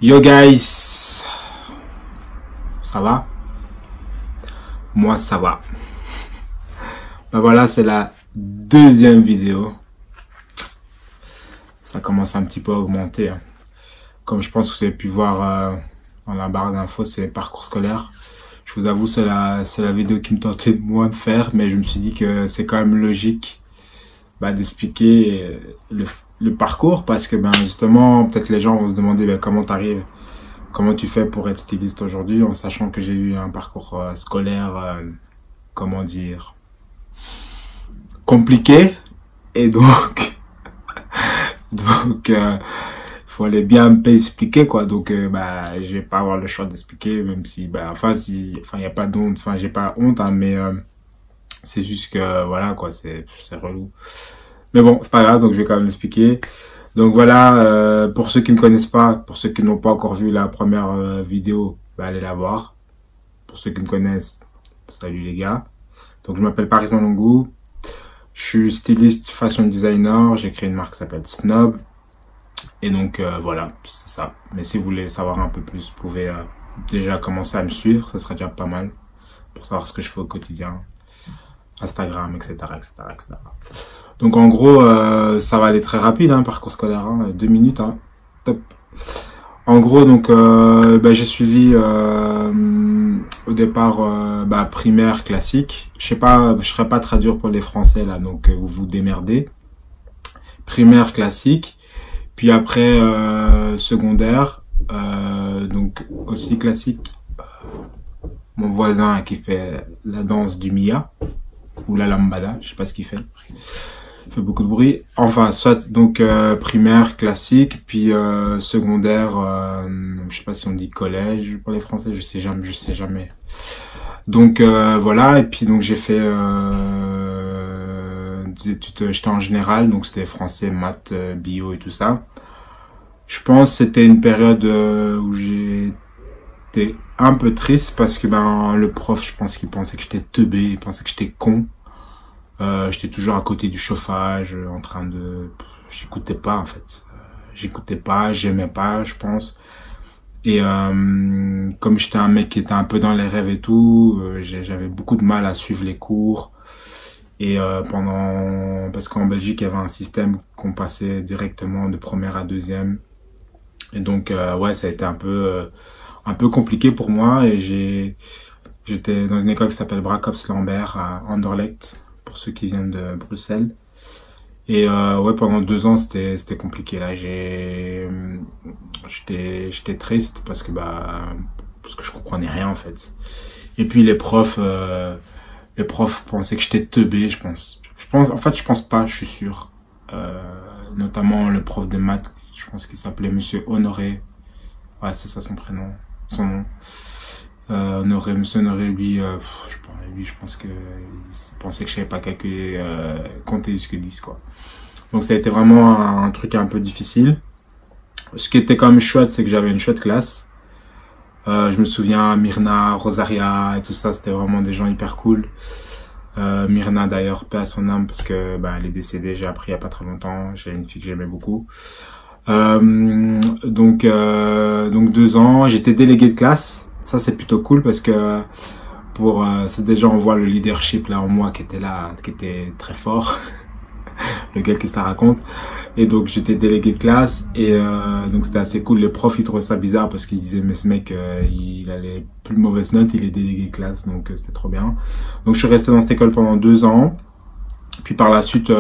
Yo guys, ça va? Moi ça va. Ben voilà, c'est la deuxième vidéo. Ça commence un petit peu à augmenter. Comme je pense que vous avez pu voir dans la barre d'infos, c'est parcours scolaire. Je vous avoue, c'est la vidéo qui me tentait de moins de faire, mais je me suis dit que c'est quand même logique d'expliquer le parcours, parce que justement, peut-être les gens vont se demander comment tu fais pour être styliste aujourd'hui, en sachant que j'ai eu un parcours scolaire, comment dire, compliqué, et donc fallait bien me expliquer quoi. Donc je vais pas avoir le choix d'expliquer, même si il y a pas d'honte, j'ai pas honte mais c'est juste que voilà quoi, c'est relou, mais bon, c'est pas grave, donc je vais quand même l'expliquer. Donc voilà, pour ceux qui me connaissent pas, pour ceux qui n'ont pas encore vu la première vidéo, allez la voir. Pour ceux qui me connaissent, salut les gars. Donc je m'appelle Paris Malongou, je suis styliste fashion designer, j'ai créé une marque qui s'appelle Snob. Et donc voilà, c'est ça. Mais si vous voulez savoir un peu plus, vous pouvez déjà commencer à me suivre, ça sera déjà pas mal pour savoir ce que je fais au quotidien, Instagram, etc., etc., etc. Donc en gros, ça va aller très rapide, parcours scolaire, 2 minutes, top. En gros, donc j'ai suivi au départ primaire classique. Je serai pas très dur pour les Français là, donc vous vous démerdez. Primaire classique. Puis après, secondaire, donc aussi classique, mon voisin qui fait la danse du Mia, ou la lambada, je sais pas ce qu'il fait. Il fait beaucoup de bruit. Enfin, soit donc primaire classique, puis secondaire, je sais pas si on dit collège pour les Français, je sais jamais. Donc voilà, et puis donc j'ai fait des études, j'étais en général, donc c'était français, maths, bio et tout ça. Je pense que c'était une période où j'étais un peu triste parce que le prof, je pense qu'il pensait que j'étais teubé, il pensait que j'étais con. J'étais toujours à côté du chauffage, en train de... J'écoutais pas en fait. J'écoutais pas, j'aimais pas, je pense. Et comme j'étais un mec qui était un peu dans les rêves et tout, j'avais beaucoup de mal à suivre les cours. Et parce qu'en Belgique, il y avait un système qu'on passait directement de première à deuxième. Et donc ouais, ça a été un peu compliqué pour moi. Et j'étais dans une école qui s'appelle Bracops Lambert à Anderlecht, pour ceux qui viennent de Bruxelles. Et ouais, pendant 2 ans, c'était compliqué là. J'étais triste parce que je comprenais rien en fait. Et puis les profs pensaient que j'étais teubé, je pense. En fait, je pense pas, je suis sûr. Notamment le prof de maths, je pense qu'il s'appelait Monsieur Honoré. Ouais, c'est ça son prénom, son nom. Monsieur Honoré, lui, je pense que il pensait que je savais pas calculer, compter jusqu'à 10, quoi. Donc ça a été vraiment un truc un peu difficile. Ce qui était quand même chouette, c'est que j'avais une chouette classe. Je me souviens, Myrna, Rosaria et tout ça, c'était vraiment des gens hyper cool. Myrna d'ailleurs, paix à son âme, parce que elle est décédée, j'ai appris il y a pas très longtemps. J'ai une fille que j'aimais beaucoup. Donc 2 ans, j'étais délégué de classe. Ça c'est plutôt cool parce que c'est déjà, on voit le leadership là en moi qui était très fort. Le gars qui se la raconte. Et donc j'étais délégué de classe et donc c'était assez cool. Les profs ils trouvaient ça bizarre parce qu'ils disaient mais ce mec il a les plus mauvaises notes, il est délégué de classe, donc c'était trop bien. Donc je suis resté dans cette école pendant 2 ans. Puis par la suite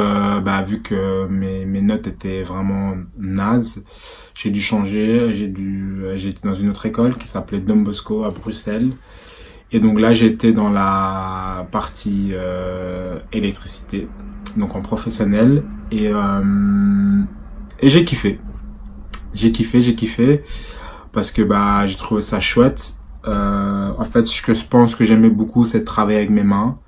vu que mes notes étaient vraiment nazes, j'ai dû changer. J'étais dans une autre école qui s'appelait Don Bosco à Bruxelles. Et donc là j'étais dans la partie électricité, donc en professionnel, et j'ai kiffé. J'ai kiffé parce que j'ai trouvé ça chouette. En fait, ce que je pense que j'aimais beaucoup, c'est de travailler avec mes mains.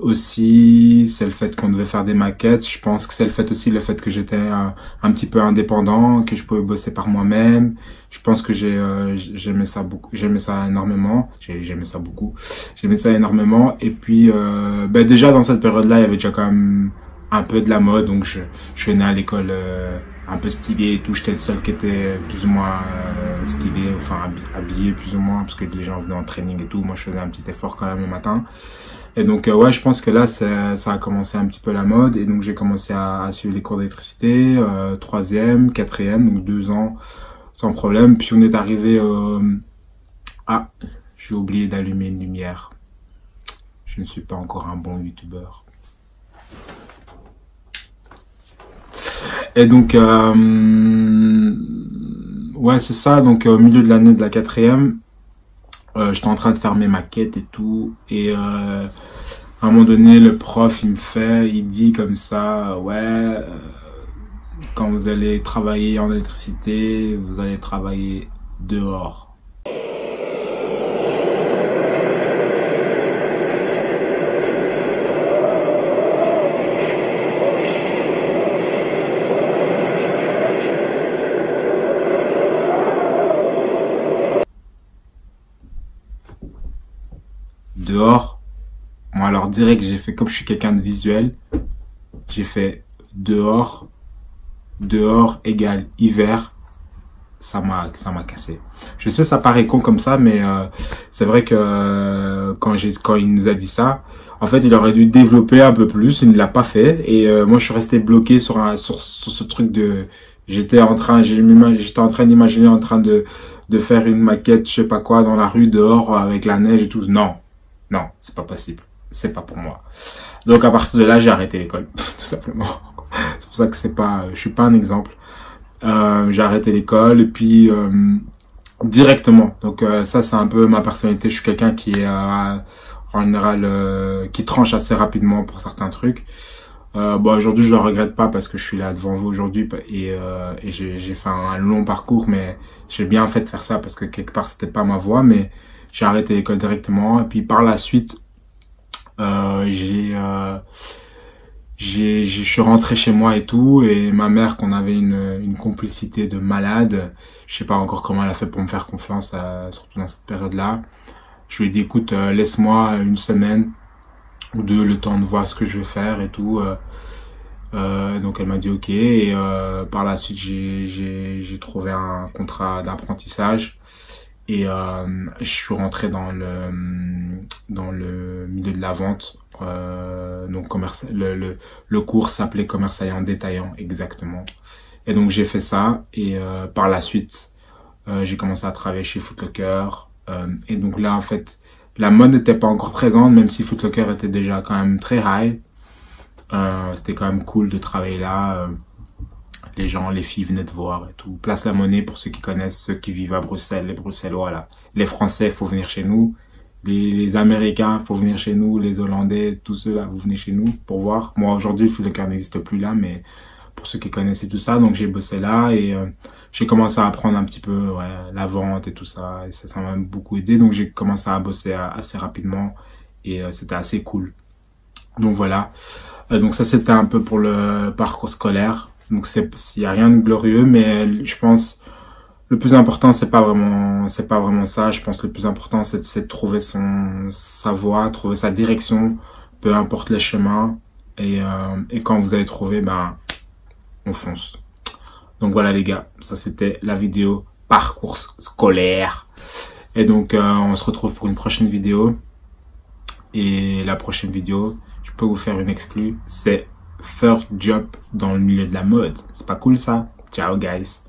Aussi, c'est le fait qu'on devait faire des maquettes. Je pense que c'est le fait que j'étais un petit peu indépendant, que je pouvais bosser par moi-même. Je pense que j'aimais ça beaucoup, j'aimais ça énormément. J'aimais ça énormément. Et puis, déjà dans cette période-là, il y avait déjà quand même un peu de la mode. Donc je venais à l'école un peu stylé et tout. J'étais le seul qui était plus ou moins stylé, enfin habillé plus ou moins, parce que les gens venaient en training et tout. Moi, je faisais un petit effort quand même le matin. Et donc, ouais, je pense que là, ça a commencé un petit peu la mode. Et donc, j'ai commencé à suivre les cours d'électricité, troisième, quatrième, donc 2 ans sans problème. Puis on est arrivé... Ah, j'ai oublié d'allumer une lumière. Je ne suis pas encore un bon youtubeur. Et donc, ouais, c'est ça. Donc, au milieu de l'année de la quatrième, j'étais en train de faire mes maquettes et tout. Et à un moment donné, le prof, il dit comme ça, ouais, quand vous allez travailler en électricité, vous allez travailler dehors. Dehors, moi alors direct j'ai fait, comme je suis quelqu'un de visuel, j'ai fait dehors, dehors égale hiver, ça m'a cassé. Je sais ça paraît con comme ça, mais c'est vrai que quand il nous a dit ça, en fait il aurait dû développer un peu plus, il ne l'a pas fait et moi je suis resté bloqué sur ce truc de j'étais en train d'imaginer en train de faire une maquette, je sais pas quoi, dans la rue dehors avec la neige et tout. Non, c'est pas possible. C'est pas pour moi. Donc à partir de là, j'ai arrêté l'école, tout simplement. C'est pour ça que je suis pas un exemple. J'ai arrêté l'école et puis directement. Donc ça, c'est un peu ma personnalité. Je suis quelqu'un qui est en général qui tranche assez rapidement pour certains trucs. Bon, aujourd'hui, je le regrette pas parce que je suis là devant vous aujourd'hui et j'ai fait un long parcours, mais j'ai bien fait de faire ça parce que quelque part, c'était pas ma voie, mais j'ai arrêté l'école directement. Et puis par la suite, je suis rentré chez moi et tout, et ma mère, qu'on avait une complicité de malade, je sais pas encore comment elle a fait pour me faire confiance, surtout dans cette période-là. Je lui ai dit, écoute, laisse-moi une semaine ou deux, le temps de voir ce que je vais faire et tout. Donc elle m'a dit ok, et par la suite j'ai trouvé un contrat d'apprentissage. Et je suis rentré dans le milieu de la vente. Donc le cours s'appelait commerçant détaillant exactement. Et donc j'ai fait ça et par la suite j'ai commencé à travailler chez Foot Locker. Et donc là en fait la mode n'était pas encore présente, même si Foot Locker était déjà quand même très high. C'était quand même cool de travailler là. Les gens, les filles venaient te voir et tout. Place la Monnaie, pour ceux qui connaissent, ceux qui vivent à Bruxelles, les Bruxellois, là. Les Français, faut venir chez nous. Les Américains, faut venir chez nous. Les Hollandais, tous ceux là, vous venez chez nous pour voir. Moi, aujourd'hui, Foot Locker n'existe plus là, mais pour ceux qui connaissaient tout ça, donc j'ai bossé là et j'ai commencé à apprendre un petit peu la vente et tout ça. Et ça m'a beaucoup aidé. Donc j'ai commencé à bosser assez rapidement et c'était assez cool. Donc voilà. Donc ça, c'était un peu pour le parcours scolaire. Donc il y a rien de glorieux, mais je pense le plus important c'est pas vraiment ça. Je pense que le plus important c'est de trouver sa voie, trouver sa direction, peu importe les chemins. Et quand vous allez trouver, ben on fonce. Donc voilà les gars, ça c'était la vidéo parcours scolaire. Et donc on se retrouve pour une prochaine vidéo. Et la prochaine vidéo, je peux vous faire une exclue, c'est first job dans le milieu de la mode. C'est pas cool ça? Ciao guys.